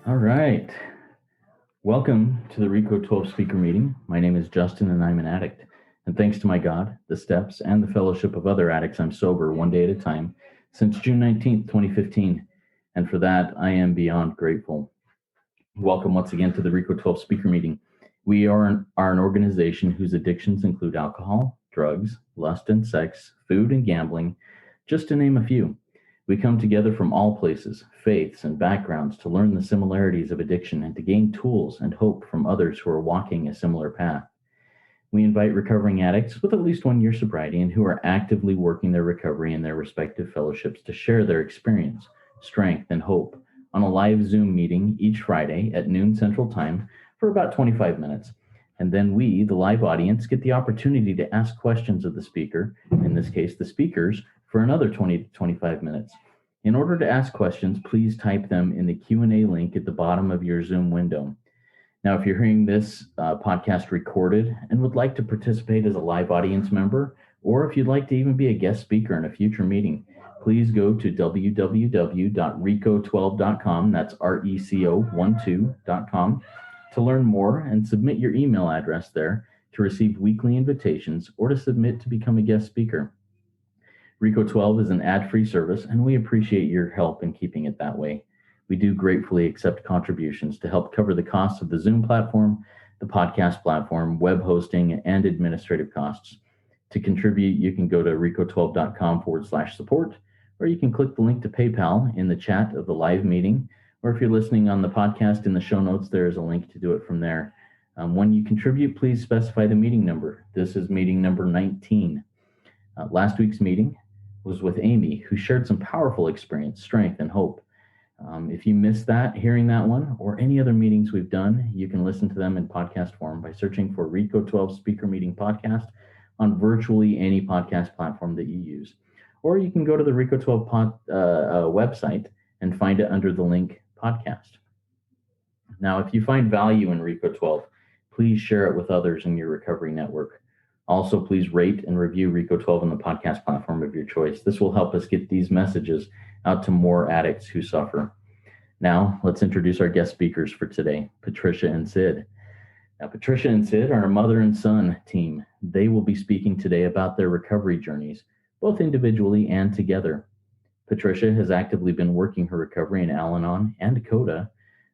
All right. Welcome to the RECO12 speaker meeting. My name is Justin and I'm an addict. And thanks to my God, the steps, and the fellowship of other addicts, I'm sober one day at a time since June 19th, 2015. And for that, I am beyond grateful. Welcome once again to the RECO12 speaker meeting. We are an organization whose addictions include alcohol, drugs, lust and sex, food and gambling, just to name a few. We come together from all places, faiths, and backgrounds to learn the similarities of addiction and to gain tools and hope from others who are walking a similar path. We invite recovering addicts with at least 1 year sobriety and who are actively working their recovery in their respective fellowships to share their experience, strength, and hope on a live Zoom meeting each Friday at noon Central Time for about 25 minutes. And then we, the live audience, get the opportunity to ask questions of the speaker, in this case, the speakers, for another 20 to 25 minutes. In order to ask questions, please type them in the Q&A link at the bottom of your Zoom window. Now, if you're hearing this podcast recorded and would like to participate as a live audience member, or if you'd like to even be a guest speaker in a future meeting, please go to www.reco12.com, that's RECO12.com, to learn more and submit your email address there to receive weekly invitations or to submit to become a guest speaker. RECO12 is an ad-free service, and we appreciate your help in keeping it that way. We do gratefully accept contributions to help cover the costs of the Zoom platform, the podcast platform, web hosting, and administrative costs. To contribute, you can go to reco12.com/support, or you can click the link to PayPal in the chat of the live meeting, or if you're listening on the podcast in the show notes, there is a link to do it from there. When you contribute, please specify the meeting number. This is meeting number 19. Last week's meeting was with Amy, who shared some powerful experience, strength, and hope. If you missed hearing that one, or any other meetings we've done, you can listen to them in podcast form by searching for RECO12 Speaker Meeting Podcast on virtually any podcast platform that you use. Or you can go to the RECO12 website and find it under the link podcast. Now, if you find value in RECO12, please share it with others in your recovery network. Also, please rate and review RECO12 on the podcast platform of your choice. This will help us get these messages out to more addicts who suffer. Now, let's introduce our guest speakers for today, Patricia and Sid. Now, Patricia and Sid are a mother and son team. They will be speaking today about their recovery journeys, both individually and together. Patricia has actively been working her recovery in Al-Anon and CoDA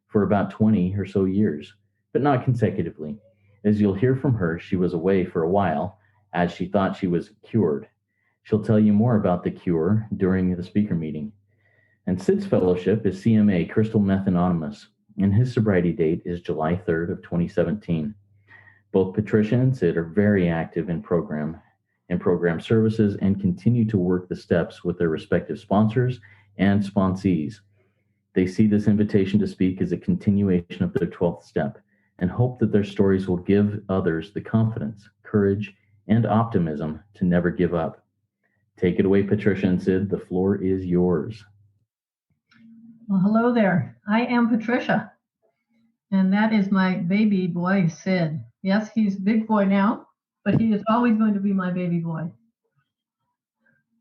for about 20 or so years, but not consecutively. As you'll hear from her, she was away for a while as she thought she was cured. She'll tell you more about the cure during the speaker meeting. And Sid's fellowship is CMA, Crystal Meth Anonymous, and his sobriety date is July 3rd of 2017. Both Patricia and Sid are very active in program services and continue to work the steps with their respective sponsors and sponsees. They see this invitation to speak as a continuation of their 12th step and hope that their stories will give others the confidence, courage, and optimism to never give up. Take it away, Patricia and Sid. The floor is yours. Well, hello there. I am Patricia, and that is my baby boy, Sid. Yes, he's a big boy now, but he is always going to be my baby boy.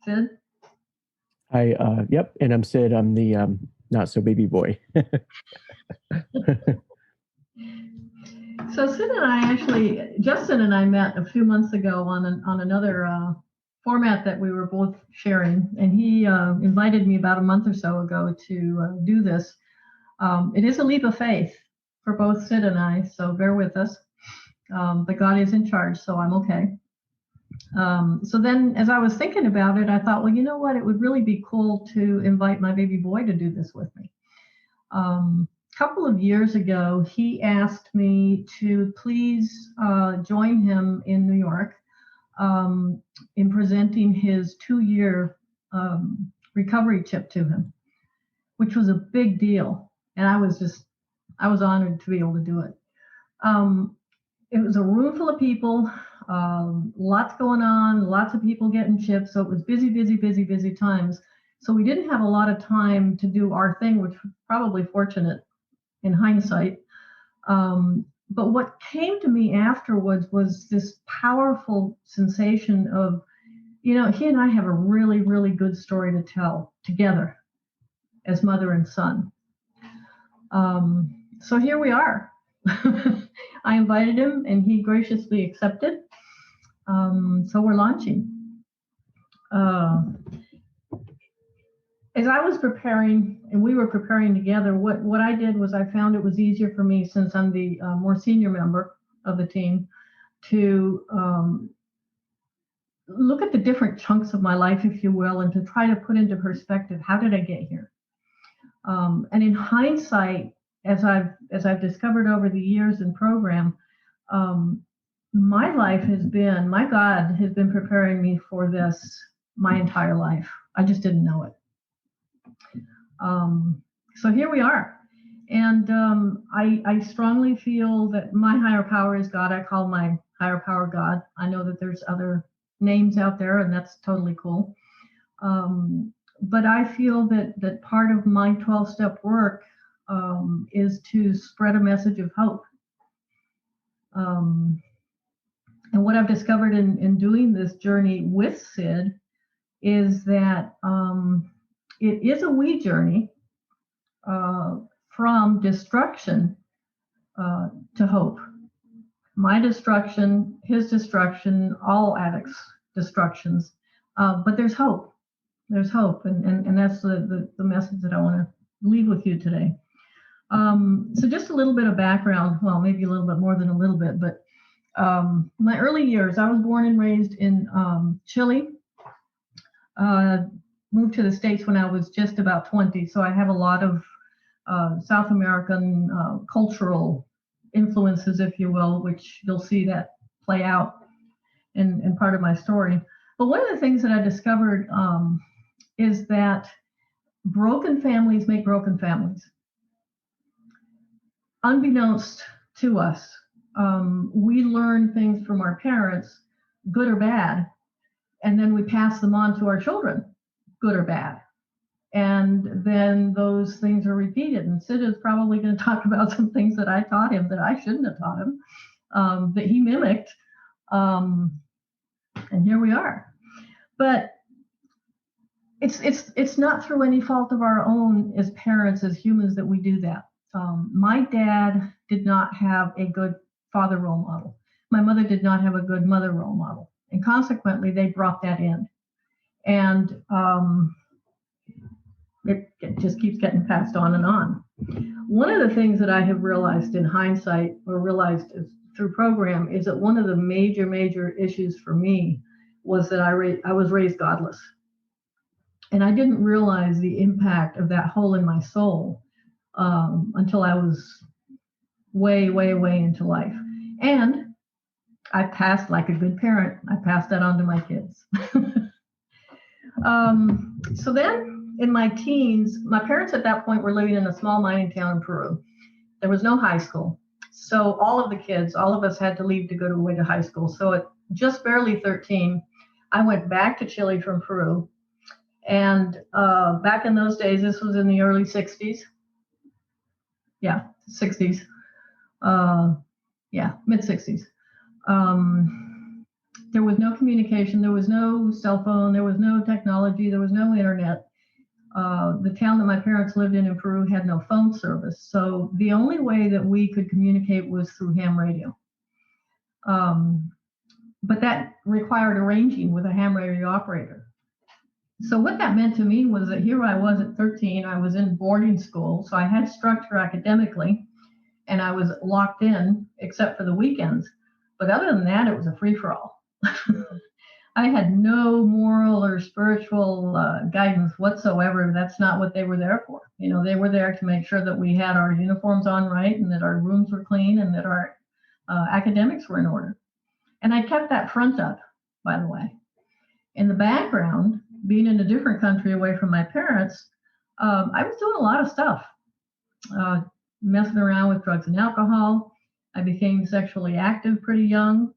Sid? Hi, yep, and I'm Sid. I'm the not so baby boy. So Sid and I Justin and I met a few months ago on another format that we were both sharing, and he invited me about a month or so ago to do this. It is a leap of faith for both Sid and I, so bear with us. But God is in charge, so I'm okay. So then as I was thinking about it, I thought, well, you know what? It would really be cool to invite my baby boy to do this with me. Couple of years ago, he asked me to please join him in New York in presenting his 2-year recovery tip to him, which was a big deal. And I was honored to be able to do it. It was a room full of people, lots going on, lots of people getting chips. So it was busy times. So we didn't have a lot of time to do our thing, which was probably fortunate in hindsight. But what came to me afterwards was this powerful sensation of, he and I have a really, really good story to tell together as mother and son. So here we are. I invited him and he graciously accepted. So we're launching. As I was preparing and we were preparing together, what I did was I found it was easier for me, since I'm the more senior member of the team, to look at the different chunks of my life, if you will, and to try to put into perspective, how did I get here? And in hindsight, as I've discovered over the years in program, my life has been, my God has been preparing me for this my entire life. I just didn't know it. So here we are. And I strongly feel that my higher power is God. I call my higher power God. I know that there's other names out there, and that's totally cool. But I feel that part of my 12-step work is to spread a message of hope. And what I've discovered in doing this journey with Sid is that it is a we journey from destruction to hope. My destruction, his destruction, all addicts' destructions. But there's hope. There's hope. And that's the message that I want to leave with you today. So just a little bit of background, well, maybe a little bit more than a little bit, but my early years, I was born and raised in Chile. Moved to the States when I was just about 20, so I have a lot of South American cultural influences, if you will, which you'll see that play out in part of my story. But one of the things that I discovered is that broken families make broken families. Unbeknownst to us, we learn things from our parents, good or bad, and then we pass them on to our children, good or bad. And then those things are repeated. And Sid is probably going to talk about some things that I taught him that I shouldn't have taught him, that he mimicked. And here we are. But it's not through any fault of our own as parents, as humans, that we do that. My dad did not have a good father role model. My mother did not have a good mother role model. And consequently, they brought that in. And it just keeps getting passed on and on. One of the things that I have realized in hindsight, or realized through program, is that one of the major issues for me was that I was raised godless. And I didn't realize the impact of that hole in my soul until I was way into life. And I passed, like a good parent, I passed that on to my kids. So then in my teens, my parents at that point were living in a small mining town in Peru. There was no high school. So all of the kids, all of us had to leave to go away to high school. So at just barely 13, I went back to Chile from Peru. And back in those days, this was in the early 60s. Yeah, 60s. Mid 60s. There was no communication. There was no cell phone. There was no technology. There was no internet. The town that my parents lived in Peru had no phone service. So the only way that we could communicate was through ham radio. But that required arranging with a ham radio operator. So what that meant to me was that here I was at 13. I was in boarding school. So I had structure academically, and I was locked in except for the weekends. But other than that, it was a free-for-all. I had no moral or spiritual guidance whatsoever. That's not what they were there for. You know, they were there to make sure that we had our uniforms on right, and that our rooms were clean, and that our academics were in order. And I kept that front up, by the way. In the background, being in a different country away from my parents, I was doing a lot of stuff, messing around with drugs and alcohol. I became sexually active pretty young.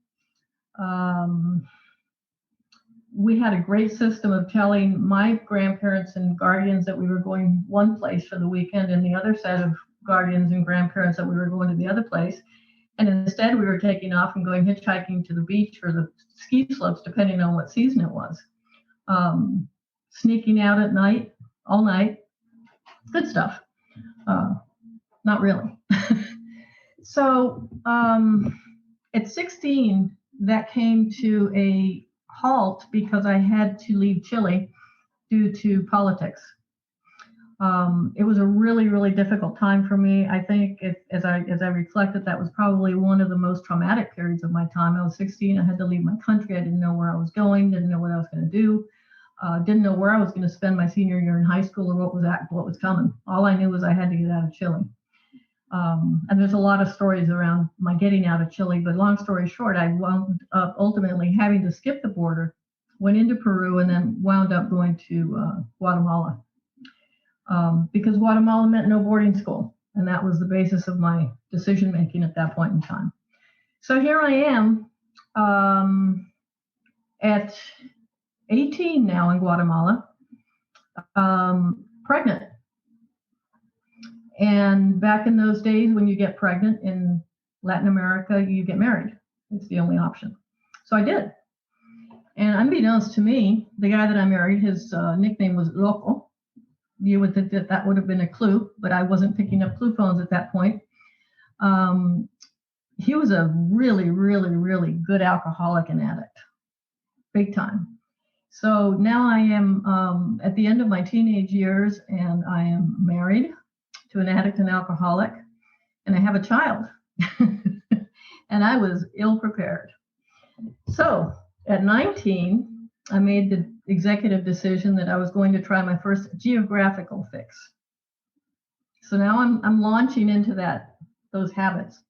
We had a great system of telling my grandparents and guardians that we were going one place for the weekend, and the other set of guardians and grandparents that we were going to the other place. And instead, we were taking off and going hitchhiking to the beach or the ski slopes, depending on what season it was. Sneaking out at night, all night. Good stuff. Not not really. So at 16, that came to a halt because I had to leave Chile due to politics. It was a really, really difficult time for me. I think as I reflected, that was probably one of the most traumatic periods of my time. I was 16. I had to leave my country. I didn't know where I was going. Didn't know what I was going to do. Didn't know where I was going to spend my senior year in high school or what was coming. All I knew was I had to get out of Chile. And there's a lot of stories around my getting out of Chile. But long story short, I wound up ultimately having to skip the border, went into Peru, and then wound up going to Guatemala. Because Guatemala meant no boarding school, and that was the basis of my decision making at that point in time. So here I am at 18 now in Guatemala, pregnant. And back in those days, when you get pregnant in Latin America, you get married. It's the only option. So I did. And unbeknownst to me, the guy that I married, his nickname was Loco. You would think that would have been a clue, but I wasn't picking up clue phones at that point. He was a really, really, really good alcoholic and addict, big time. So now I am at the end of my teenage years, and I am married to an addict and alcoholic, and I have a child. And I was ill prepared. So at 19, I made the executive decision that I was going to try my first geographical fix. So now I'm launching into those habits.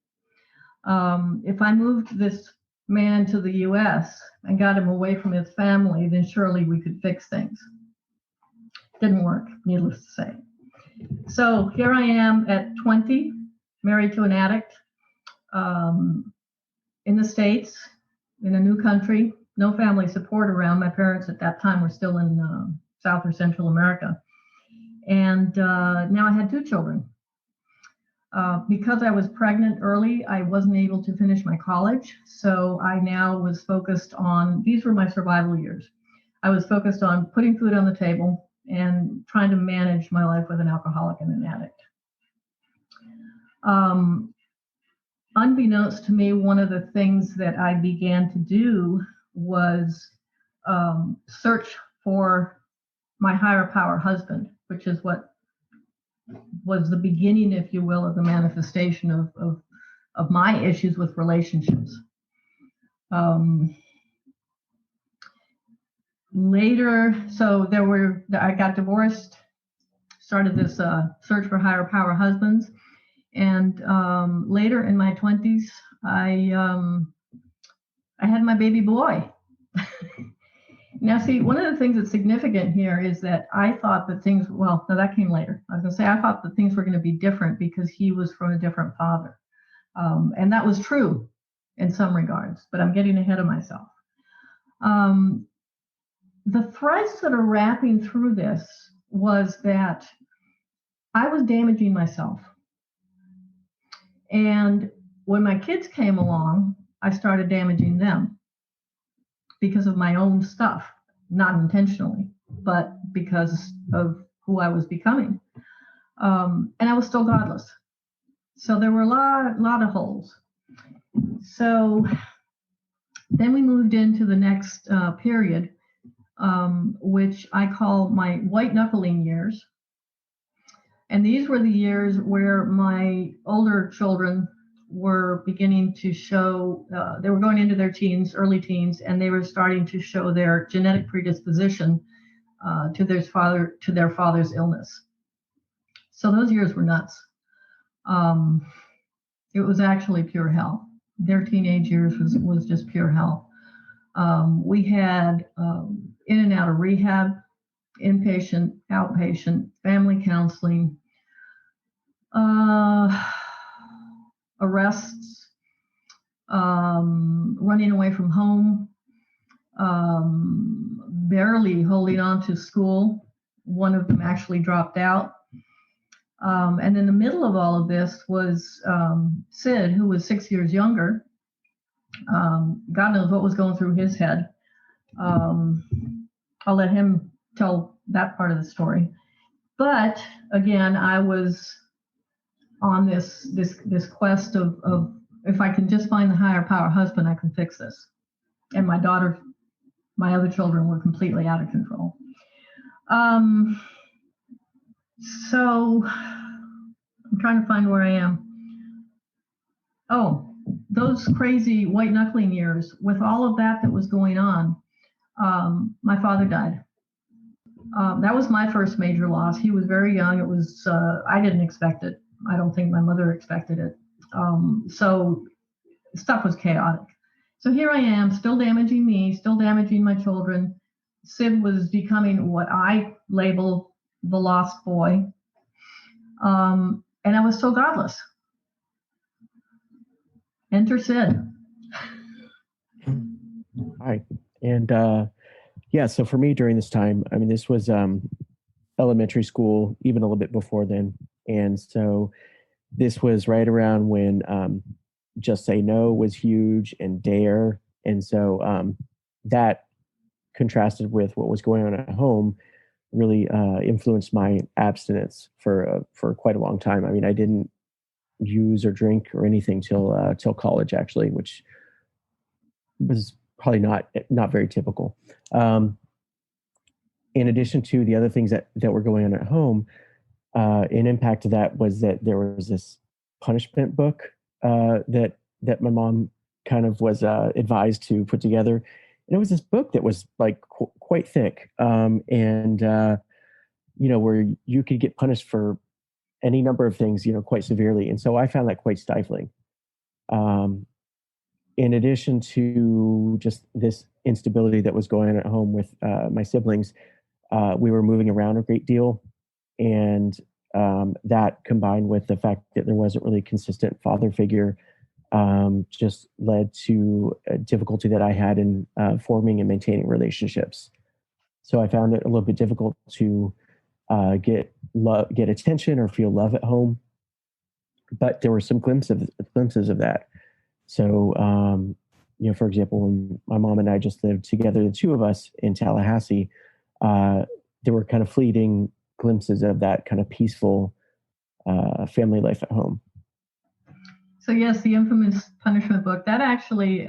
If I moved this man to the U.S. and got him away from his family, then surely we could fix things. Didn't work, needless to say. So here I am at 20, married to an addict, in the States, in a new country, no family support around. My parents at that time were still in South or Central America. And now I had 2 children. Because I was pregnant early, I wasn't able to finish my college. So I now was focused on, these were my survival years. I was focused on putting food on the table and trying to manage my life with an alcoholic and an addict. Unbeknownst to me, one of the things that I began to do was search for my higher power husband, which is what was the beginning, if you will, of the manifestation of my issues with relationships. Later, I got divorced, started this search for higher power husbands, and later in my 20s, I had my baby boy. Now, see, one of the things that's significant here is that I thought that that came later. I was going to say, I thought that things were going to be different because he was from a different father. And that was true in some regards, but I'm getting ahead of myself. The threads that are wrapping through this was that I was damaging myself. And when my kids came along, I started damaging them because of my own stuff, not intentionally, but because of who I was becoming. And I was still godless. So there were a lot of holes. So then we moved into the next period, which I call my white knuckling years. And these were the years where my older children were beginning to show, they were going into their teens, early teens, and they were starting to show their genetic predisposition to their father's illness. So those years were nuts. It was actually pure hell. Their teenage years was just pure hell. We had in and out of rehab, inpatient, outpatient, family counseling, arrests, running away from home, barely holding on to school. One of them actually dropped out. And in the middle of all of this was Sid, who was 6 years younger. God knows what was going through his head. I'll let him tell that part of the story. But again, I was on this quest of if I can just find the higher power husband, I can fix this. And my other children were completely out of control. So I'm trying to find where I am. Oh, those crazy white knuckling years, with all of that was going on, my father died. That was my first major loss. He was very young. It was, I didn't expect it. I don't think my mother expected it. So stuff was chaotic. So here I am, still damaging me, still damaging my children. Sid was becoming what I label the lost boy. And I was so godless. Enter Sid. Hi. And yeah, so for me during this time, I mean, this was elementary school, even a little bit before then. And so this was right around when Just Say No was huge and Dare. And so that contrasted with what was going on at home really influenced my abstinence for quite a long time. I mean, I didn't use or drink or anything till college, actually, which was probably not very typical. In addition to the other things that were going on at home, an impact of that was that there was this punishment book that my mom kind of was advised to put together. And it was this book that was like quite thick, and where you could get punished for any number of things, quite severely. And so I found that quite stifling. In addition to just this instability that was going on at home with my siblings, we were moving around a great deal. And that combined with the fact that there wasn't really a consistent father figure just led to a difficulty that I had in forming and maintaining relationships. So I found it a little bit difficult to get attention or feel love at home. But there were some glimpses of that. So, for example, when my mom and I just lived together, the two of us in Tallahassee, there were kind of fleeting glimpses of that kind of peaceful family life at home. So yes, the infamous punishment book that actually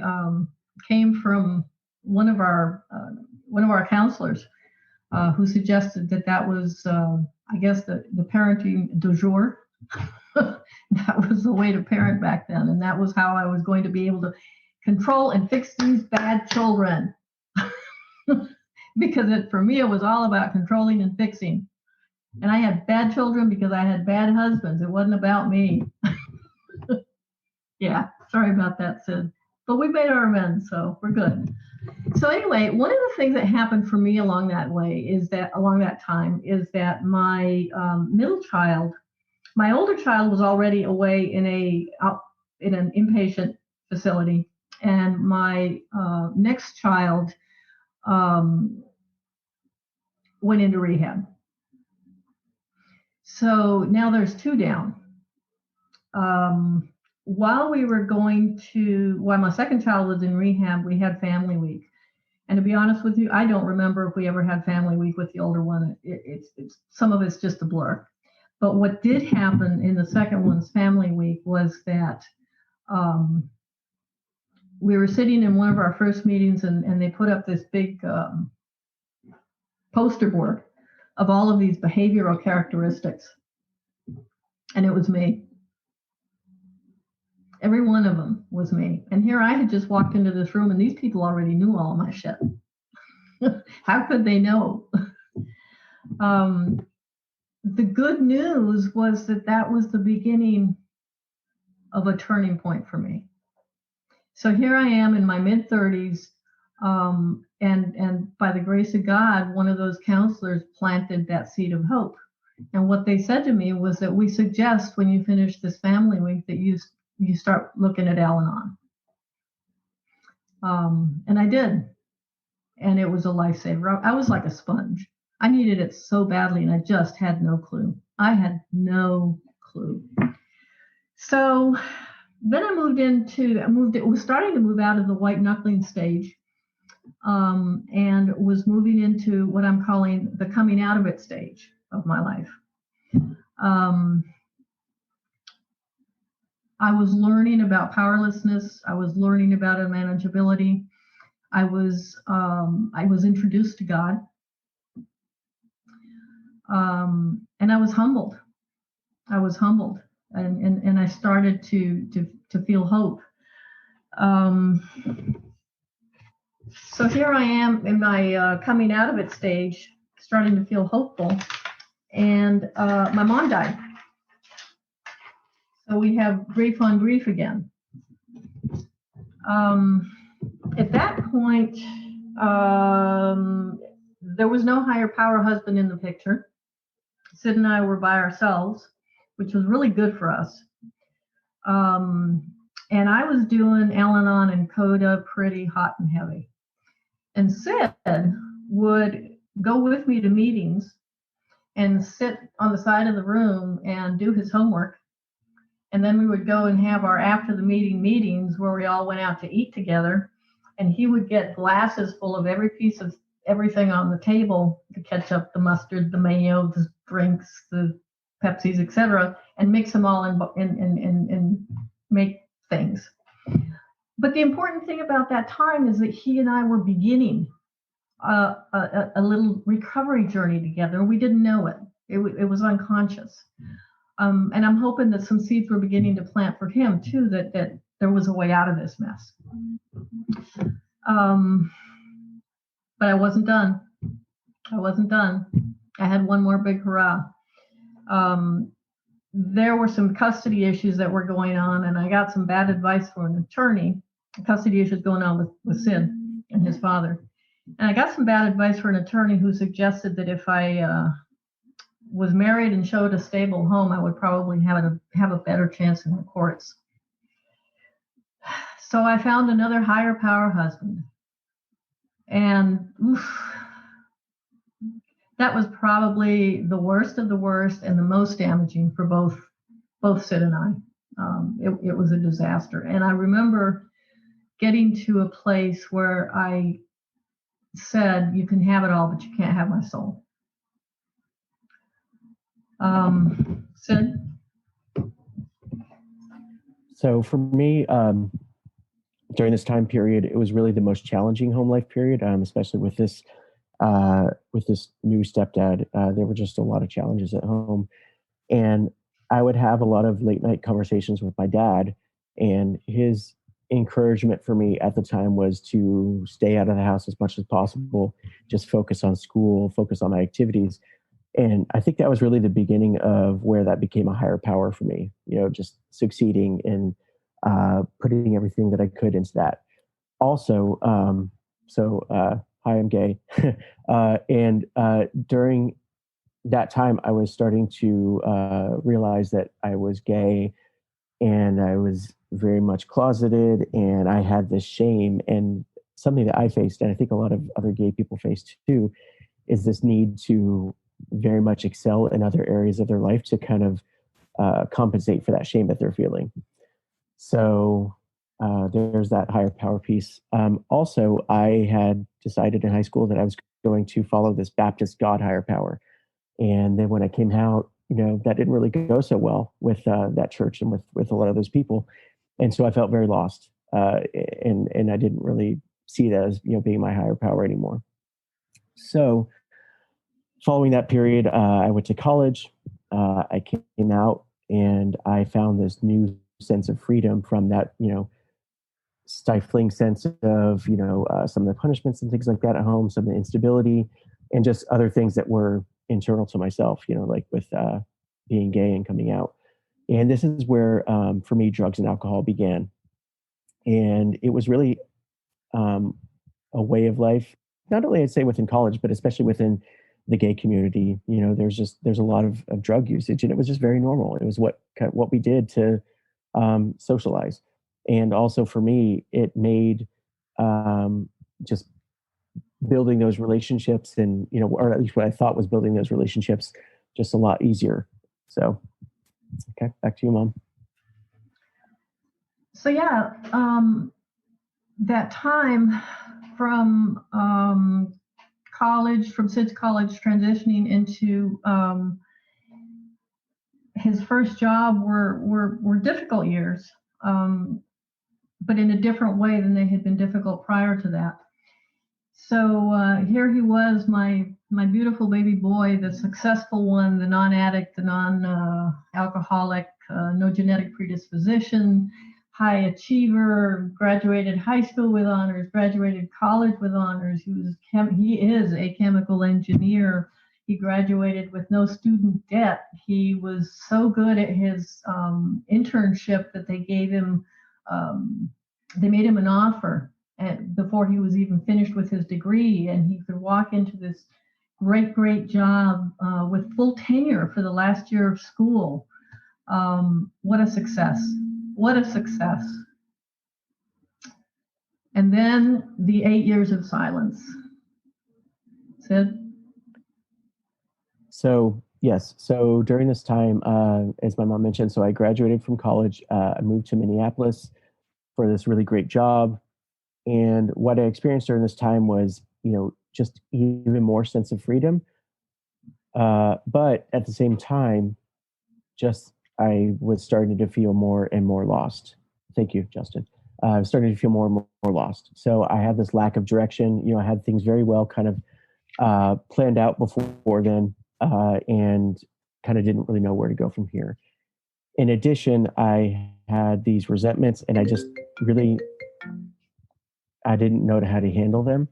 came from one of our counselors who suggested that was, I guess, the parenting du jour. That was the way to parent back then, and that was how I was going to be able to control and fix these bad children. Because for me, it was all about controlling and fixing. And I had bad children because I had bad husbands. It wasn't about me. Yeah, sorry about that, Sid. But we made our amends, so we're good. So anyway, one of the things that happened for me along that time is that my middle child, my older child was already away in an inpatient facility, and my next child went into rehab. So now there's two down. While my second child was in rehab, we had family week. And to be honest with you, I don't remember if we ever had family week with the older one. It's some of it's just a blur. But what did happen in the second one's family week was that we were sitting in one of our first meetings, and they put up this big poster board of all of these behavioral characteristics. And it was me. Every one of them was me. And here I had just walked into this room, and these people already knew all of my shit. How could they know? The good news was that was the beginning of a turning point for me. So here I am in my mid-30s, and by the grace of God, one of those counselors planted that seed of hope. And what they said to me was that we suggest when you finish this family week that you start looking at Al-Anon. And I did. And it was a lifesaver. I was like a sponge. I needed it so badly, and I just had no clue. I had no clue. So then I was starting to move out of the white knuckling stage, and was moving into what I'm calling the coming out of it stage of my life. I was learning about powerlessness. I was learning about unmanageability. I was introduced to God, and I was humbled. And I started to feel hope. So here I am in my coming out of it stage, starting to feel hopeful, and my mom died. So we have grief on grief again. At that point, there was no higher power husband in the picture. Sid and I were by ourselves, which was really good for us. And I was doing Al-Anon and CoDA pretty hot and heavy. And Sid would go with me to meetings and sit on the side of the room and do his homework. And then we would go and have our after the meeting meetings where we all went out to eat together. And he would get glasses full of every piece of everything on the table, the ketchup, the mustard, the mayo, the drinks, the Pepsis, etc., and mix them all and make things. But the important thing about that time is that he and I were beginning a little recovery journey together. We didn't know it. It was unconscious. And I'm hoping that some seeds were beginning to plant for him too, that there was a way out of this mess. But I wasn't done. I had one more big hurrah. There were some custody issues that were going on, and I got some bad advice from an attorney. Custody issues going on with Sid and his father. And I got some bad advice from an attorney who suggested that if I was married and showed a stable home, I would probably have a better chance in the courts. So I found another higher power husband. And that was probably the worst of the worst and the most damaging for both Sid and I. It was a disaster. And I remember getting to a place where I said, you can have it all, but you can't have my soul. Sid? So for me, during this time period, it was really the most challenging home life period, especially with this new stepdad. There were just a lot of challenges at home, and I would have a lot of late night conversations with my dad, and his encouragement for me at the time was to stay out of the house as much as possible, just focus on school, focus on my activities. And I think that was really the beginning of where that became a higher power for me, just succeeding and putting everything that I could into that. Also, hi, I'm gay. And during that time, I was starting to realize that I was gay, and I was very much closeted, and I had this shame, and something that I faced, and I think a lot of other gay people face too, is this need to very much excel in other areas of their life to kind of compensate for that shame that they're feeling. So there's that higher power piece. Also, I had decided in high school that I was going to follow this Baptist God higher power. And then when I came out, that didn't really go so well with that church and with a lot of those people. And so I felt very lost. And I didn't really see that as, being my higher power anymore. So following that period, I went to college. I came out, and I found this new sense of freedom from that, stifling sense of, some of the punishments and things like that at home, some of the instability, and just other things that were internal to myself, like with being gay and coming out. And this is where, for me, drugs and alcohol began. And it was really a way of life, not only I'd say within college, but especially within the gay community. There's a lot of drug usage, and it was just very normal. It was what we did to socialize. And also for me, it made just building those relationships and, or at least what I thought was building those relationships just a lot easier. So, okay, back to you, Mom. So yeah, that time from college, from Sid's college, transitioning into his first job were difficult years, but in a different way than they had been difficult prior to that. So here he was, my beautiful baby boy, the successful one, the non-addict, the non-alcoholic, no genetic predisposition, high achiever, graduated high school with honors, graduated college with honors. He is a chemical engineer. He graduated with no student debt. He was so good at his internship that they gave him, they made him an offer before he was even finished with his degree, and he could walk into this great job with full tenure for the last year of school. What a success. What a success. And then the 8 years of silence. Sid? So, yes. So during this time, as my mom mentioned, so I graduated from college. I moved to Minneapolis for this really great job. And what I experienced during this time was, just even more sense of freedom. But at the same time, I was starting to feel more and more lost. Thank you, Justin. I was starting to feel more and more lost. So I had this lack of direction. I had things very well kind of planned out before then, and kind of didn't really know where to go from here. In addition, I had these resentments, and I didn't know how to handle them.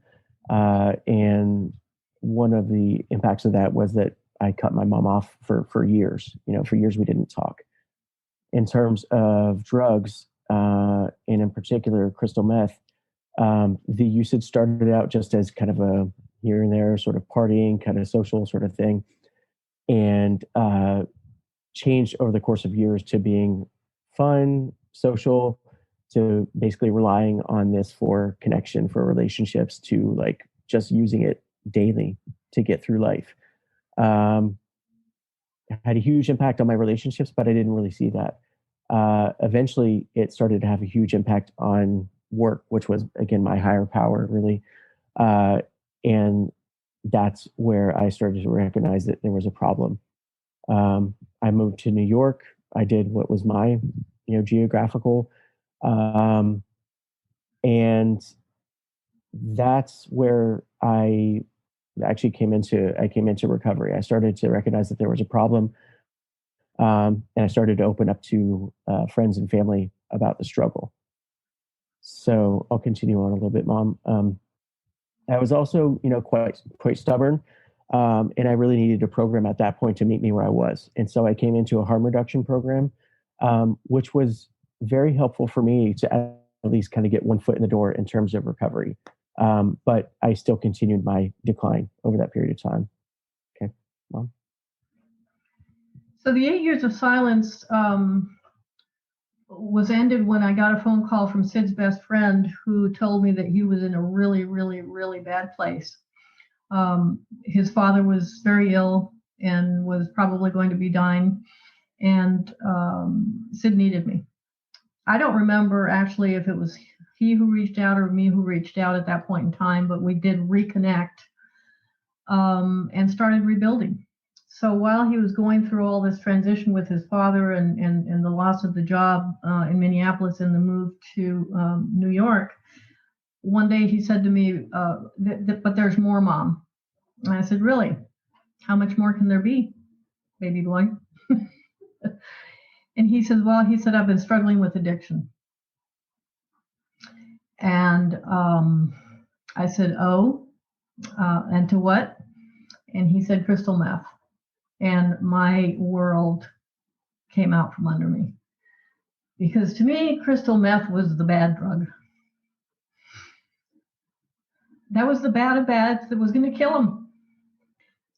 And one of the impacts of that was that I cut my mom off for years. For years we didn't talk. In terms of drugs, and in particular crystal meth, the usage started out just as kind of a here and there sort of partying, kind of social sort of thing, and changed over the course of years to being fun, social, to basically relying on this for connection, for relationships, to like just using it daily to get through life. Had a huge impact on my relationships, but I didn't really see that. Eventually, it started to have a huge impact on work, which was, again, my higher power, really. And that's where I started to recognize that there was a problem. I moved to New York. I did what was my, geographical. And that's where I actually came into recovery. I started to recognize that there was a problem. And I started to open up to friends and family about the struggle. So I'll continue on a little bit, Mom. I was also, quite stubborn, and I really needed a program at that point to meet me where I was. And so I came into a harm reduction program, which was very helpful for me to at least kind of get one foot in the door in terms of recovery. But I still continued my decline over that period of time. Okay, Mom. So the 8 years of silence was ended when I got a phone call from Sid's best friend, who told me that he was in a really, really, really bad place. His father was very ill and was probably going to be dying, and Sid needed me. I don't remember actually if it was he who reached out or me who reached out at that point in time, but we did reconnect and started rebuilding. So while he was going through all this transition with his father and the loss of the job in Minneapolis and the move to New York, one day he said to me, but there's more, Mom. And I said, really? How much more can there be, baby boy? And he said, I've been struggling with addiction. And I said, and to what? And he said, crystal meth. And my world came out from under me. Because to me, crystal meth was the bad drug. That was the bad of bads that was going to kill him.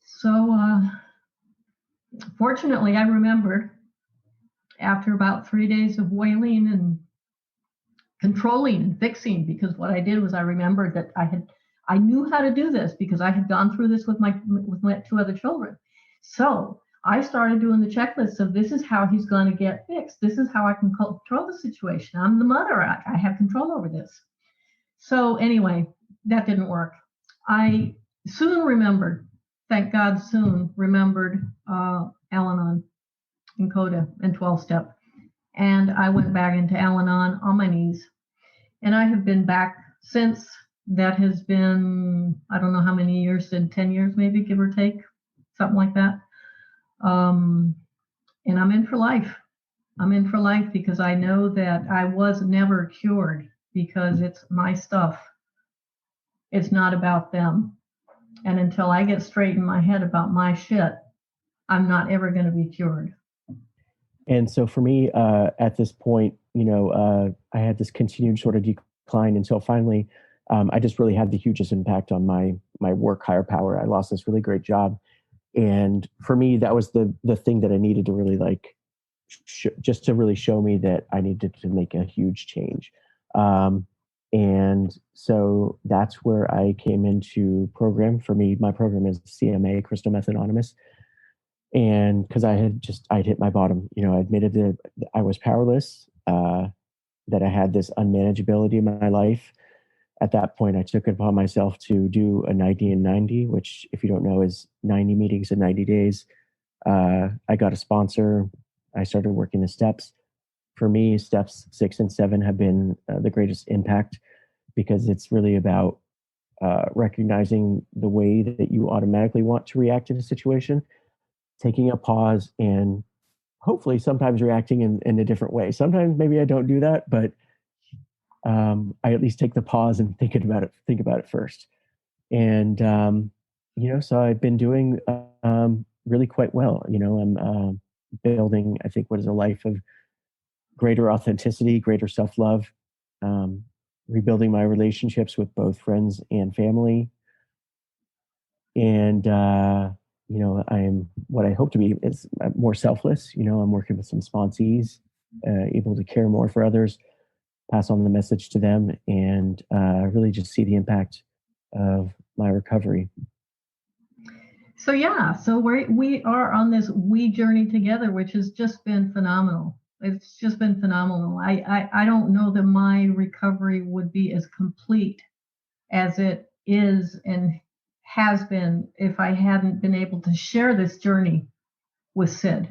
So fortunately, I remembered after about 3 days of wailing and controlling and fixing, because what I did was I remembered that I knew how to do this because I had gone through this with my 2 other children. So I started doing the checklist of this is how he's going to get fixed. This is how I can control the situation. I'm the mother. I have control over this. So anyway, that didn't work. I soon remembered, thank God, Al-Anon. in CoDA and 12-step. And I went back into Al-Anon on my knees. And I have been back since. That has been, I don't know how many years, 10 years maybe, give or take, something like that. And I'm in for life. I'm in for life because I know that I was never cured because it's my stuff. It's not about them. And until I get straight in my head about my shit, I'm not ever going to be cured. And so for me, at this point, I had this continued sort of decline until finally, I just really had the hugest impact on my work higher power. I lost this really great job, and for me, that was the thing that I needed to really just to really show me that I needed to make a huge change. And so that's where I came into program. For me, my program is CMA, Crystal Meth Anonymous. And because I'd hit my bottom, I admitted that I was powerless, that I had this unmanageability in my life. At that point, I took it upon myself to do a 90 and 90, which, if you don't know, is 90 meetings in 90 days. I got a sponsor. I started working the steps. For me, steps 6 and 7 have been the greatest impact because it's really about recognizing the way that you automatically want to react in a situation, taking a pause, and hopefully sometimes reacting in a different way. Sometimes maybe I don't do that, but I at least take the pause and think about it first. And, so I've been doing really quite well. I'm building, I think, what is a life of greater authenticity, greater self-love, rebuilding my relationships with both friends and family. And, I am what I hope to be is more selfless. I'm working with some sponsees, able to care more for others, pass on the message to them, and really just see the impact of my recovery. So we are on this journey together, which has just been phenomenal. It's just been phenomenal. I don't know that my recovery would be as complete as it is and has been if I hadn't been able to share this journey with Sid.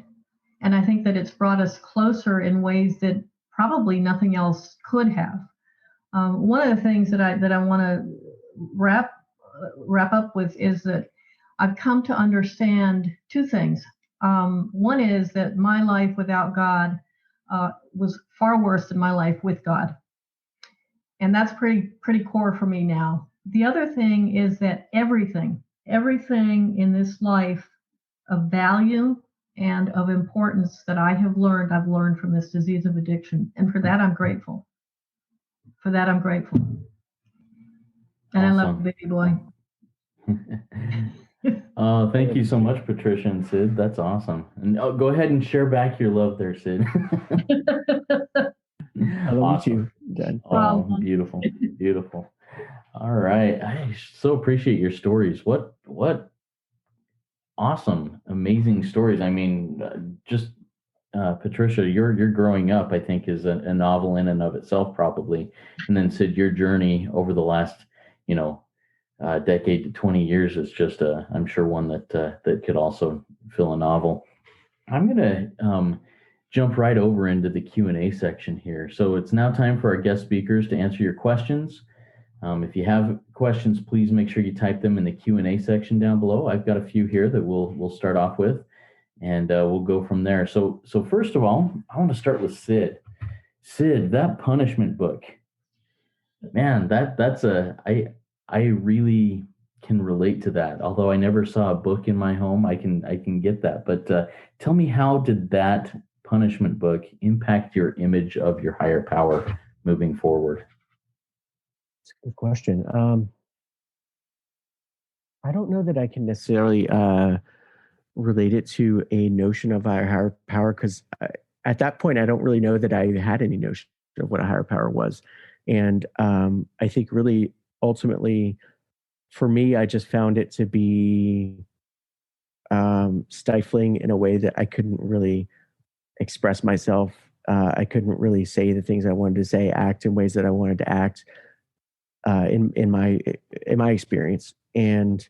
And I think that it's brought us closer in ways that probably nothing else could have. One of the things that I want to wrap up with is that I've come to understand two things. One is that my life without God was far worse than my life with God, and that's pretty core for me now. The other thing is that everything in this life of value and of importance that I've learned from this disease of addiction. And for that, I'm grateful. And awesome. I love you, baby boy. Thank you so much, Patricia and Sid. That's awesome. And go ahead and share back your love there, Sid. I love you too, Jen. Oh, beautiful. Beautiful. All right. I so appreciate your stories. What awesome, amazing stories. I mean, Patricia, your growing up, I think, is a novel in and of itself, probably. And then Sid, your journey over the last, decade to 20 years is just I'm sure one that could also fill a novel. I'm gonna jump right over into the Q&A section here. So it's now time for our guest speakers to answer your questions. If you have questions, please make sure you type them in the Q&A section down below. I've got a few here that we'll start off with, and we'll go from there. So first of all, I want to start with Sid. Sid, that punishment book, man, I really can relate to that. Although I never saw a book in my home, I can get that. But tell me, how did that punishment book impact your image of your higher power moving forward? That's a good question. I don't know that I can necessarily relate it to a notion of higher power, because at that point, I don't really know that I had any notion of what a higher power was. And I think really ultimately, for me, I just found it to be stifling in a way that I couldn't really express myself. I couldn't really say the things I wanted to say, act in ways that I wanted to act. In my experience, and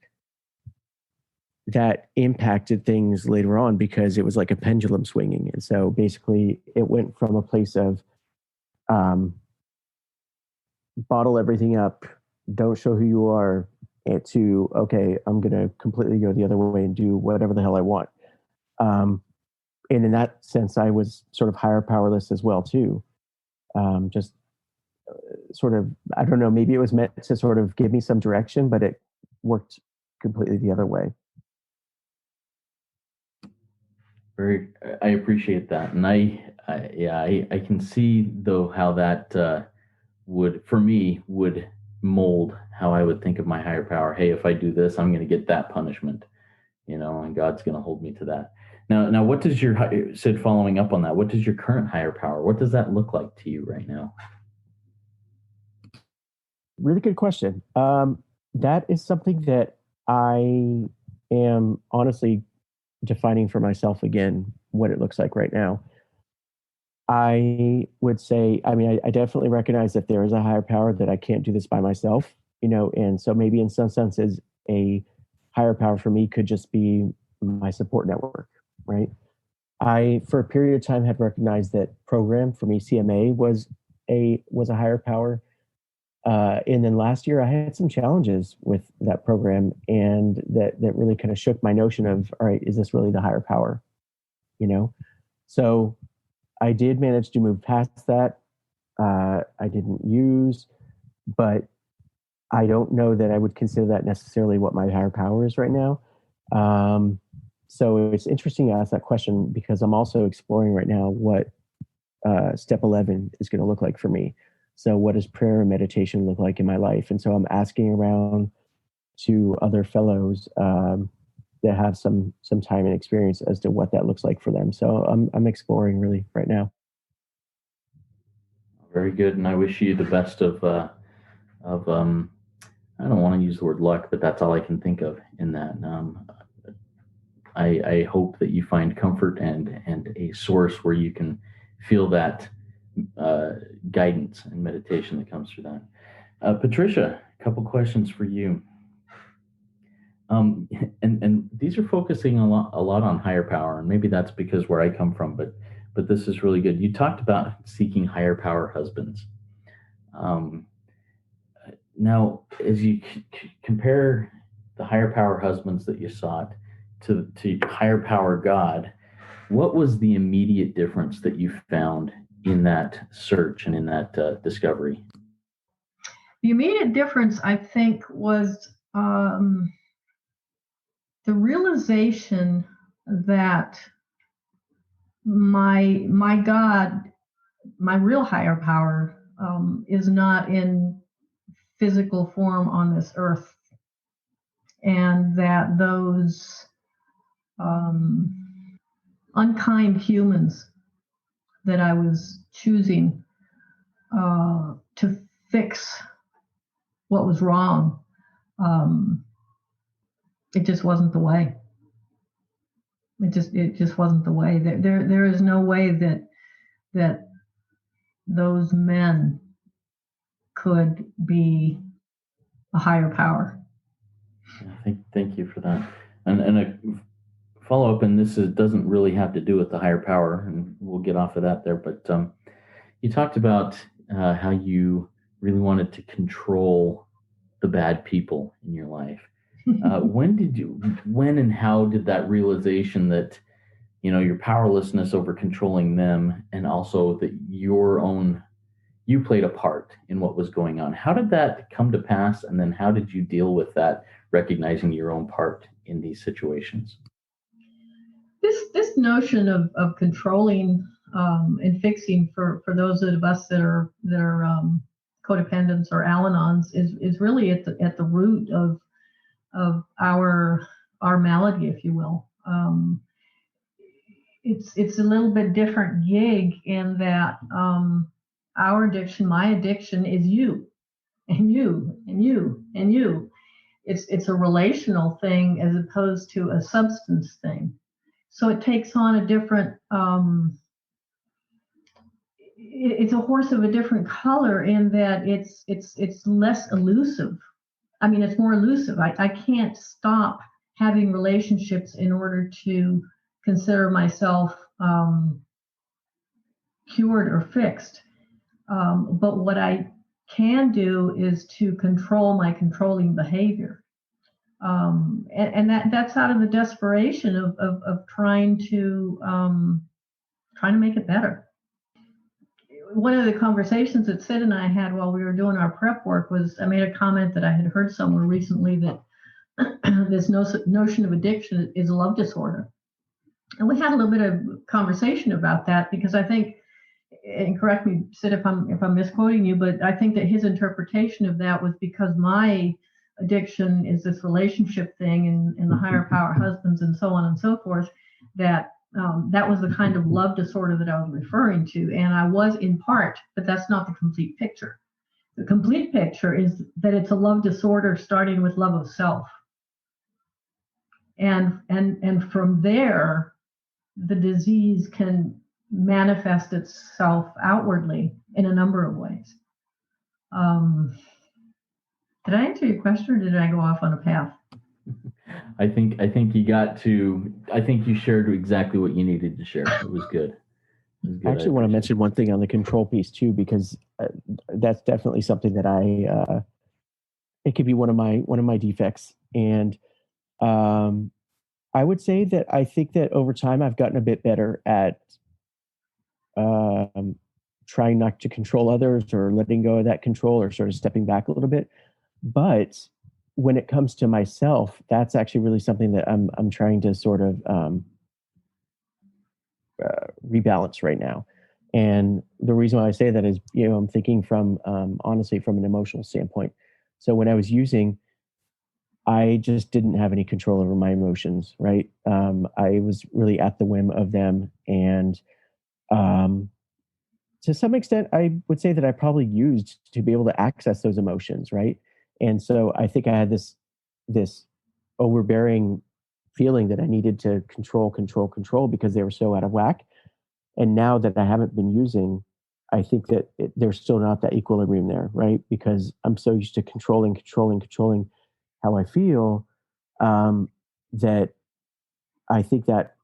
that impacted things later on because it was like a pendulum swinging. And so basically it went from a place of bottle everything up, don't show who you are, to, okay, I'm going to completely go the other way and do whatever the hell I want. And in that sense, I was sort of higher powerless as well, too. Just sort of, I don't know, maybe it was meant to sort of give me some direction, but it worked completely the other way. I appreciate that. And I can see though how that would mold how I would think of my higher power. Hey, if I do this, I'm going to get that punishment, and God's going to hold me to that. Now, what does Sid, following up on that, what does your current higher power, what does that look like to you right now? Really good question. That is something that I am honestly defining for myself again, what it looks like right now. I would say, I definitely recognize that there is a higher power, that I can't do this by myself, and so maybe in some senses, a higher power for me could just be my support network, right? I, for a period of time, had recognized that program for me, CMA, was a higher power. And then last year I had some challenges with that program, and that really kind of shook my notion of, all right, is this really the higher power? So I did manage to move past that. I didn't use, but I don't know that I would consider that necessarily what my higher power is right now. So it's interesting to ask that question, because I'm also exploring right now what step 11 is going to look like for me. So what does prayer and meditation look like in my life? And so I'm asking around to other fellows that have some time and experience as to what that looks like for them. So I'm exploring really right now. Very good, and I wish you the best of I don't want to use the word luck, but that's all I can think of in that. I hope that you find comfort and a source where you can feel that guidance and meditation that comes through that. Patricia, a couple questions for you. And these are focusing a lot on higher power, and maybe that's because where I come from, but this is really good. You talked about seeking higher power husbands. Now, as you compare the higher power husbands that you sought to higher power God, what was the immediate difference that you found in that search and in that discovery? The immediate difference, I think, was the realization that my God, my real higher power, is not in physical form on this earth, and that those unkind humans that I was choosing to fix what was wrong, it just wasn't the way. It just wasn't the way. There is no way that those men could be a higher power. Thank you for that. And a follow up, and this doesn't really have to do with the higher power, and we'll get off of that there. But you talked about how you really wanted to control the bad people in your life. When and how did that realization that your powerlessness over controlling them, and also that you played a part in what was going on, how did that come to pass, and then how did you deal with that, recognizing your own part in these situations? This notion of controlling and fixing for those of us that are codependents or Al-Anons is really at the root of our malady, if you will. It's a little bit different gig in that our addiction, my addiction, is you and you and you and you. It's a relational thing as opposed to a substance thing. So it takes on a different. It's a horse of a different color in that it's less elusive. I mean, it's more elusive. I can't stop having relationships in order to consider myself cured or fixed. But what I can do is to control my controlling behavior. And that's out of the desperation of trying to make it better. One of the conversations that Sid and I had while we were doing our prep work was, I made a comment that I had heard somewhere recently that this notion of addiction is a love disorder. And we had a little bit of conversation about that, because I think, and correct me, Sid, if I'm misquoting you, but I think that his interpretation of that was because my addiction is this relationship thing and the higher power husbands and so on and so forth, that that was the kind of love disorder that I was referring to. And I was in part, but that's not the complete picture. The complete picture is that it's a love disorder starting with love of self. And from there, the disease can manifest itself outwardly in a number of ways. Did I answer your question, or did I go off on a path? I think you shared exactly what you needed to share. It was good. I actually want to mention one thing on the control piece too, because that's definitely something that it could be one of my defects. And I would say that I think that over time I've gotten a bit better at trying not to control others, or letting go of that control, or sort of stepping back a little bit. But when it comes to myself, that's actually really something that I'm trying to sort of rebalance right now. And the reason why I say that is, I'm thinking from honestly from an emotional standpoint. So when I was using, I just didn't have any control over my emotions, right? I was really at the whim of them. And to some extent, I would say that I probably used to be able to access those emotions, right? And so I think I had this overbearing feeling that I needed to control because they were so out of whack. And now that I haven't been using, I think that there's still not that equilibrium there, right? Because I'm so used to controlling how I feel, that I think that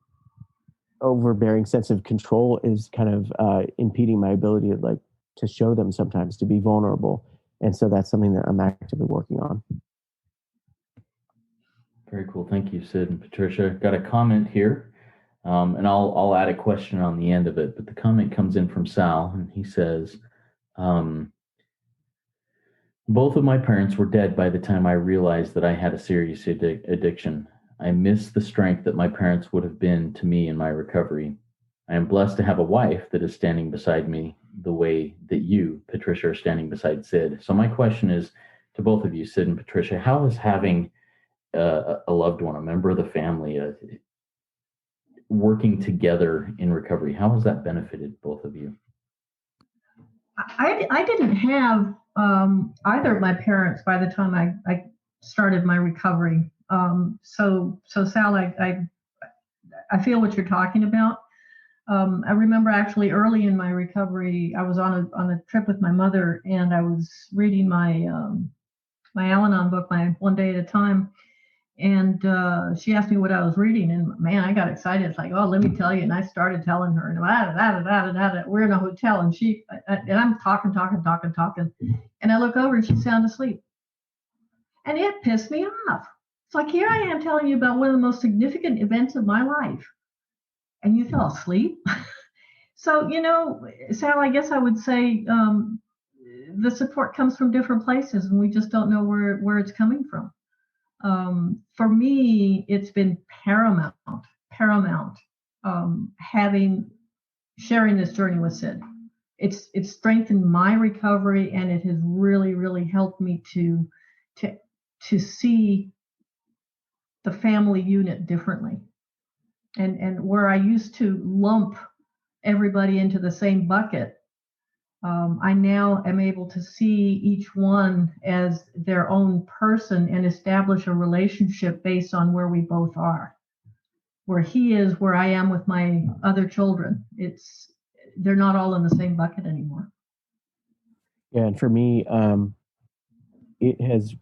overbearing sense of control is kind of impeding my ability to show them sometimes, to be vulnerable. And so that's something that I'm actively working on. Very cool. Thank you, Sid and Patricia. Got a comment here, and I'll add a question on the end of it. But the comment comes in from Sal, and he says, both of my parents were dead by the time I realized that I had a serious addiction. I miss the strength that my parents would have been to me in my recovery. I am blessed to have a wife that is standing beside me the way that you, Patricia, are standing beside Sid. So my question is to both of you, Sid and Patricia, how is having a loved one, a member of the family, working together in recovery, how has that benefited both of you? I didn't have either of my parents by the time I started my recovery. So Sal, I feel what you're talking about. I remember actually early in my recovery, I was on a trip with my mother, and I was reading my Al-Anon book, my One Day at a Time. And she asked me what I was reading, and man, I got excited. It's like, oh, let me tell you. And I started telling her, and we're in a hotel, and I'm talking. And I look over, and she's sound asleep. And it pissed me off. It's like, here I am telling you about one of the most significant events of my life, and you fell asleep. So, Sal, I guess I would say the support comes from different places, and we just don't know where it's coming from. For me, it's been paramount, sharing this journey with Sid. It's strengthened my recovery, and it has really, really helped me to see the family unit differently. And where I used to lump everybody into the same bucket, I now am able to see each one as their own person and establish a relationship based on where we both are. Where he is, where I am with my other children. They're not all in the same bucket anymore. Yeah, and for me, it has,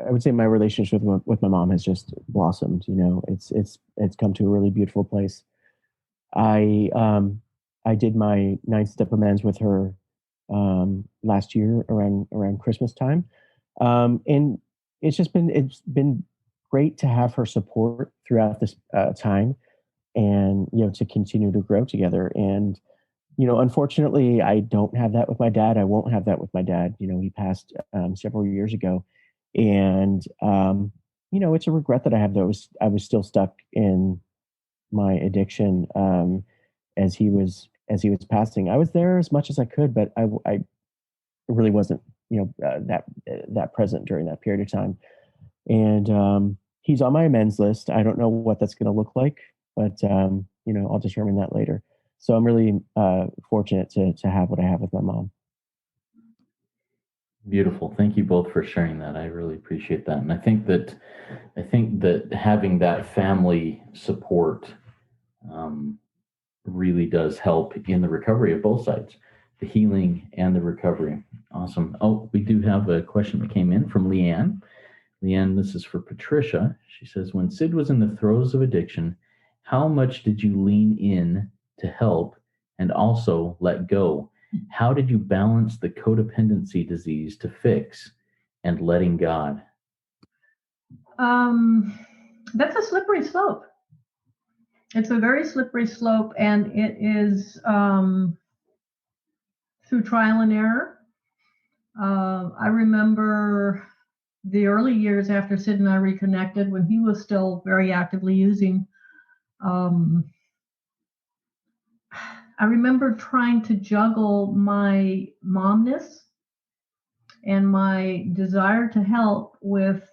I would say my relationship with my mom has just blossomed. You know, it's come to a really beautiful place. I did my 9-step amends with her last year around Christmas time, and it's been great to have her support throughout this time, and to continue to grow together. And unfortunately, I don't have that with my dad. I won't have that with my dad. He passed several years ago, and it's a regret that I have. That I was still stuck in my addiction as he was passing. I was there as much as I could, but I really wasn't that present during that period of time. And he's on my amends list. I don't know what that's going to look like, but I'll determine that later. So I'm really fortunate to have what I have with my mom. Beautiful. Thank you both for sharing that. I really appreciate that. And I think that having that family support really does help in the recovery of both sides, the healing and the recovery. Awesome. Oh, we do have a question that came in from Leanne. Leanne, this is for Patricia. She says, when Sid was in the throes of addiction, how much did you lean in to help and also let go? How did you balance the codependency disease to fix and letting God? That's a slippery slope. It's a very slippery slope, and it is through trial and error. I remember the early years after Sid and I reconnected, when he was still very actively using. I remember trying to juggle my momness and my desire to help with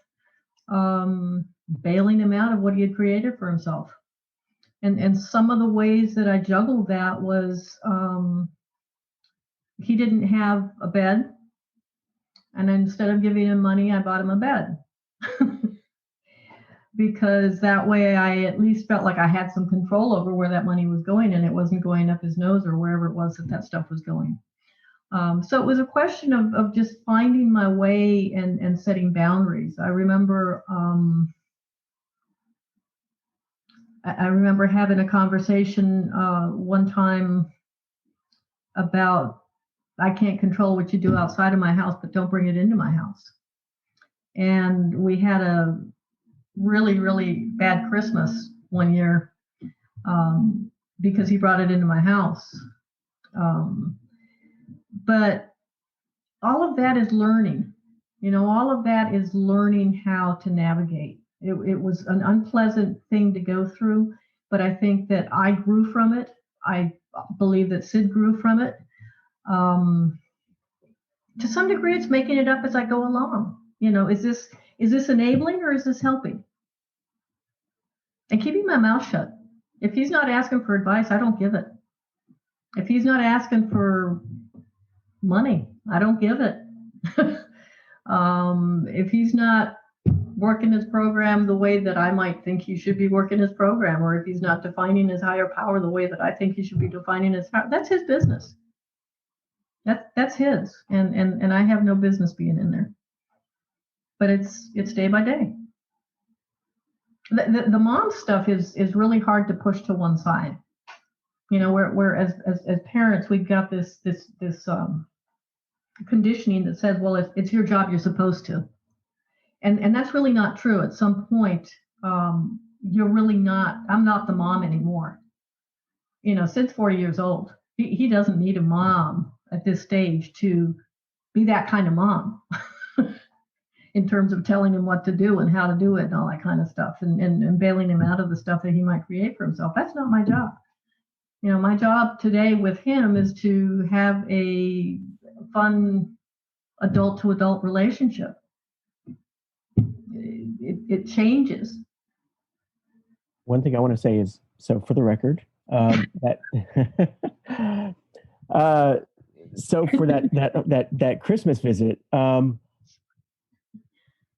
bailing him out of what he had created for himself. And some of the ways that I juggled that was he didn't have a bed. And instead of giving him money, I bought him a bed. Because that way I at least felt like I had some control over where that money was going, and it wasn't going up his nose or wherever it was that stuff was going. So it was a question of just finding my way and setting boundaries. I remember having a conversation one time about, I can't control what you do outside of my house, but don't bring it into my house. And we had a really, really bad Christmas one year because he brought it into my house. But all of that is learning. All of that is learning how to navigate. It was an unpleasant thing to go through, but I think that I grew from it. I believe that Sid grew from it. To some degree, it's making it up as I go along. Is this enabling or is this helping? And keeping my mouth shut. If he's not asking for advice, I don't give it. If he's not asking for money, I don't give it. If he's not working his program the way that I might think he should be working his program, or if he's not defining his higher power the way that I think he should be defining his power, that's his business. That's his, and I have no business being in there. But it's day by day. The mom stuff is really hard to push to one side. Where as parents, we've got this conditioning that says, well, it's your job, you're supposed to. And that's really not true. At some point, you're really not, I'm not the mom anymore. Sid's 40 years old. He doesn't need a mom at this stage to be that kind of mom in terms of telling him what to do and how to do it and all that kind of stuff, and bailing him out of the stuff that he might create for himself. That's not my job. My job today with him is to have a fun adult to adult relationship. It changes. One thing I want to say is, so for the record, that so for that Christmas visit,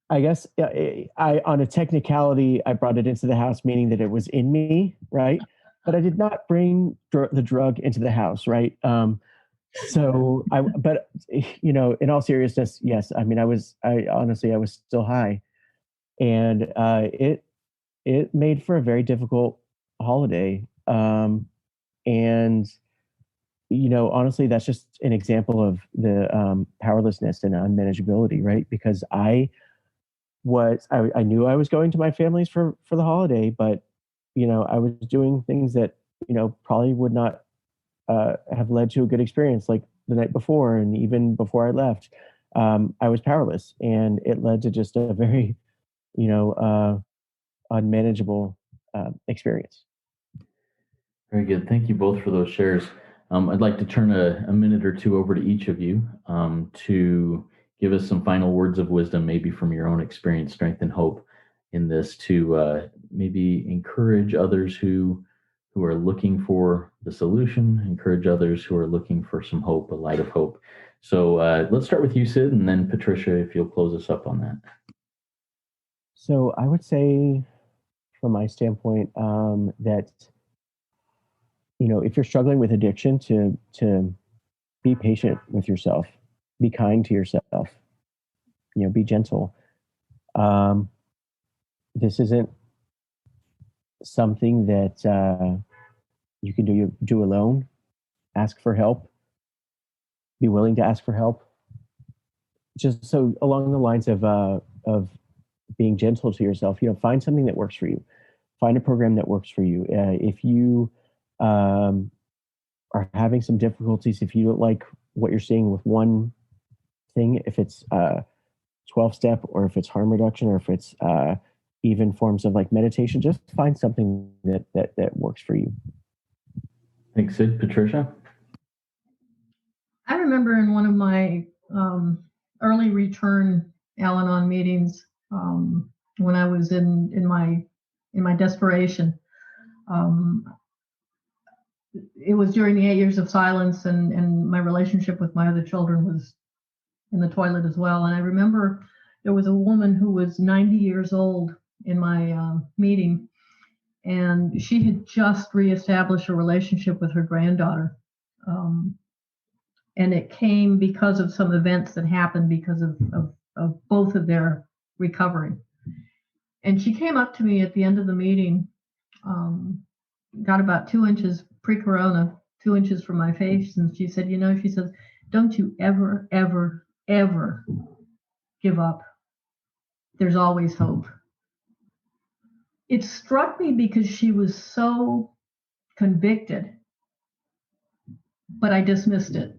I guess I on a technicality, I brought it into the house, meaning that it was in me, right? But I did not bring the drug into the house, right? But in all seriousness, yes. I mean, I honestly was still high, and it made for a very difficult holiday. And honestly, that's just an example of the powerlessness and unmanageability, right? Because I knew I was going to my family's for the holiday, but I was doing things that probably would not have led to a good experience, like the night before and even before I left. I was powerless, and it led to just a very unmanageable experience. Very good. Thank you both for those shares. I'd like to turn a minute or two over to each of you to give us some final words of wisdom, maybe from your own experience, strength, and hope in this, to maybe encourage others who are looking for the solution, encourage others who are looking for some hope, a light of hope. So let's start with you, Sid, and then Patricia, if you'll close us up on that. So I would say, from my standpoint, that if you're struggling with addiction, to be patient with yourself, be kind to yourself, be gentle. This isn't something that you can do alone. Ask for help. Be willing to ask for help. Just so along the lines of being gentle to yourself, find something that works for you. Find a program that works for you. If you are having some difficulties, if you don't like what you're seeing with one thing, if it's 12-step, or if it's harm reduction, or if it's even forms of like meditation, just find something that works for you. Thanks, Sid. Patricia? I remember in one of my early return Al-Anon meetings, when I was in my desperation. It was during the 8 years of silence, and my relationship with my other children was in the toilet as well. And I remember there was a woman who was 90 years old in my meeting, and she had just reestablished a relationship with her granddaughter. And it came because of some events that happened because of both of their recovery. And she came up to me at the end of the meeting, got about 2 inches pre-corona, 2 inches from my face, and she said, she says, "Don't you ever, ever, ever give up. There's always hope." It struck me because she was so convicted, but I dismissed it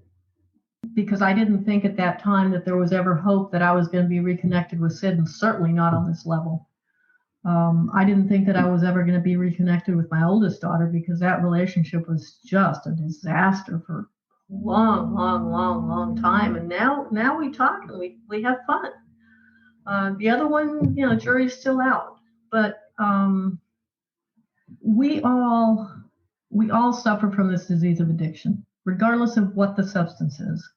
because I didn't think at that time that there was ever hope that I was going to be reconnected with Sid, and certainly not on this level. I didn't think that I was ever going to be reconnected with my oldest daughter, because that relationship was just a disaster for a long, long, long, long time. And now we talk and we have fun. The other one, jury's still out. But we all suffer from this disease of addiction, regardless of what the substance is.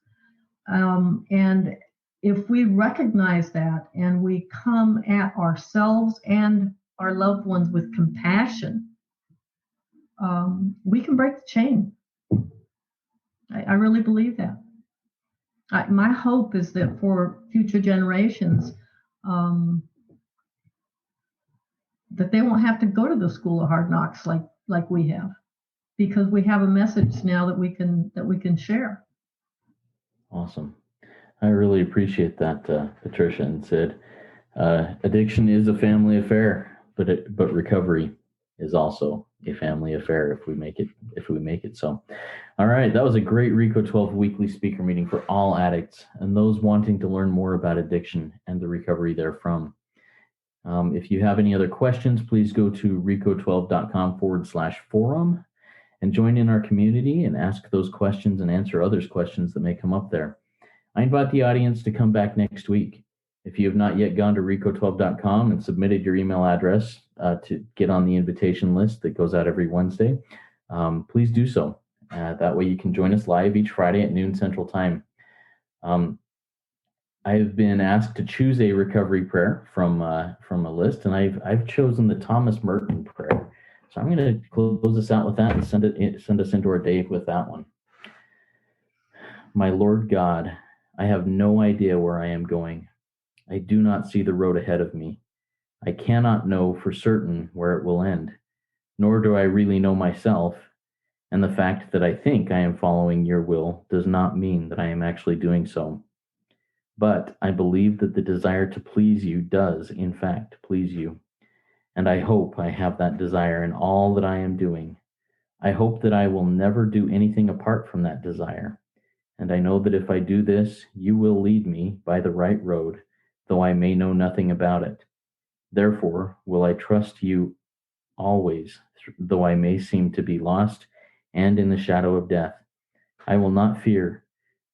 And if we recognize that and we come at ourselves and our loved ones with compassion, we can break the chain. I really believe that. My hope is that for future generations, that they won't have to go to the school of hard knocks like we have, because we have a message now that we can share. Awesome. I really appreciate that, Patricia and Sid. Addiction is a family affair, but recovery is also a family affair if we make it so. All right, that was a great RECO12 weekly speaker meeting for all addicts and those wanting to learn more about addiction and the recovery therefrom. If you have any other questions, please go to RECO12.com/forum and join in our community and ask those questions and answer others' questions that may come up there. I invite the audience to come back next week. If you have not yet gone to RECO12.com and submitted your email address to get on the invitation list that goes out every Wednesday, please do so. That way you can join us live each Friday at noon Central Time. I have been asked to choose a recovery prayer from a list, and I've chosen the Thomas Merton prayer. So I'm going to close this out with that and send us into our day with that one. My Lord God, I have no idea where I am going. I do not see the road ahead of me. I cannot know for certain where it will end, nor do I really know myself, and the fact that I think I am following your will does not mean that I am actually doing so. But I believe that the desire to please you does, in fact, please you. And I hope I have that desire in all that I am doing. I hope that I will never do anything apart from that desire. And I know that if I do this, you will lead me by the right road, though I may know nothing about it. Therefore, will I trust you always, though I may seem to be lost and in the shadow of death. I will not fear,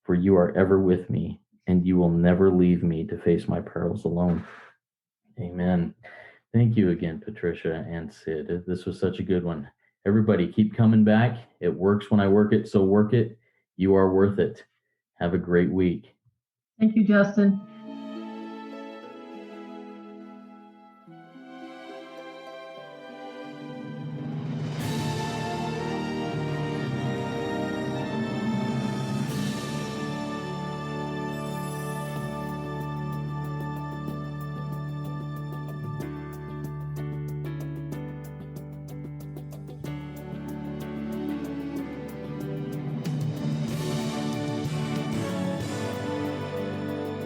for you are ever with me, and you will never leave me to face my perils alone. Amen. Thank you again, Patricia and Sid. This was such a good one. Everybody, keep coming back. It works when I work it, so work it. You are worth it. Have a great week. Thank you, Justin.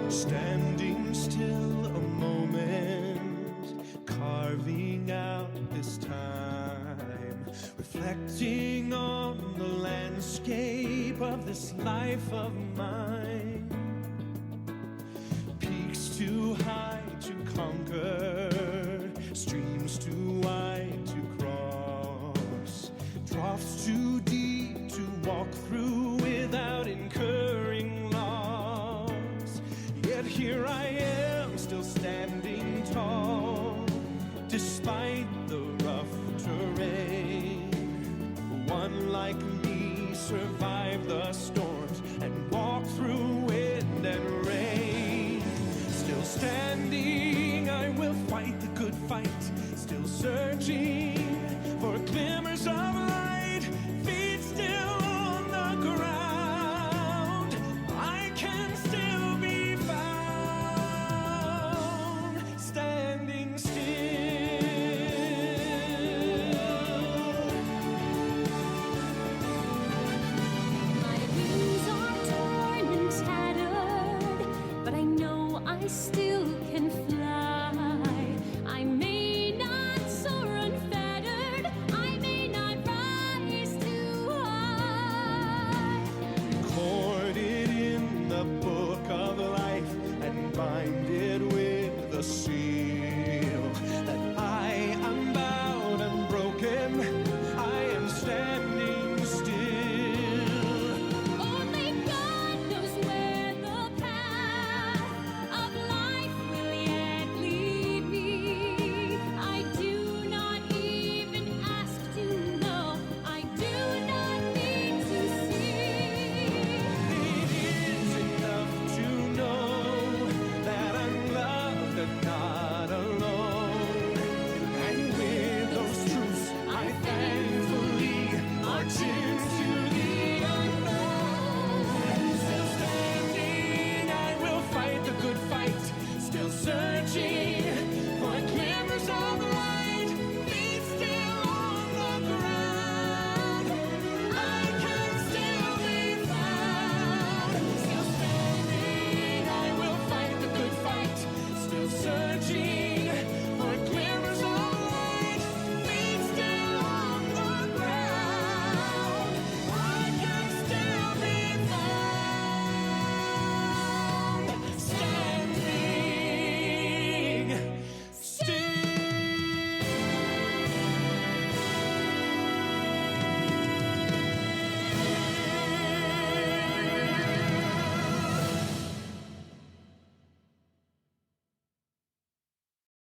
Standing still a moment, carving out this time, reflecting on the landscape of this life of mine. Peaks too high to conquer, streams too wide to cross, troughs too deep to walk through without incurring loss. Yet here I am, still standing tall, despite the rough terrain. One like me survived.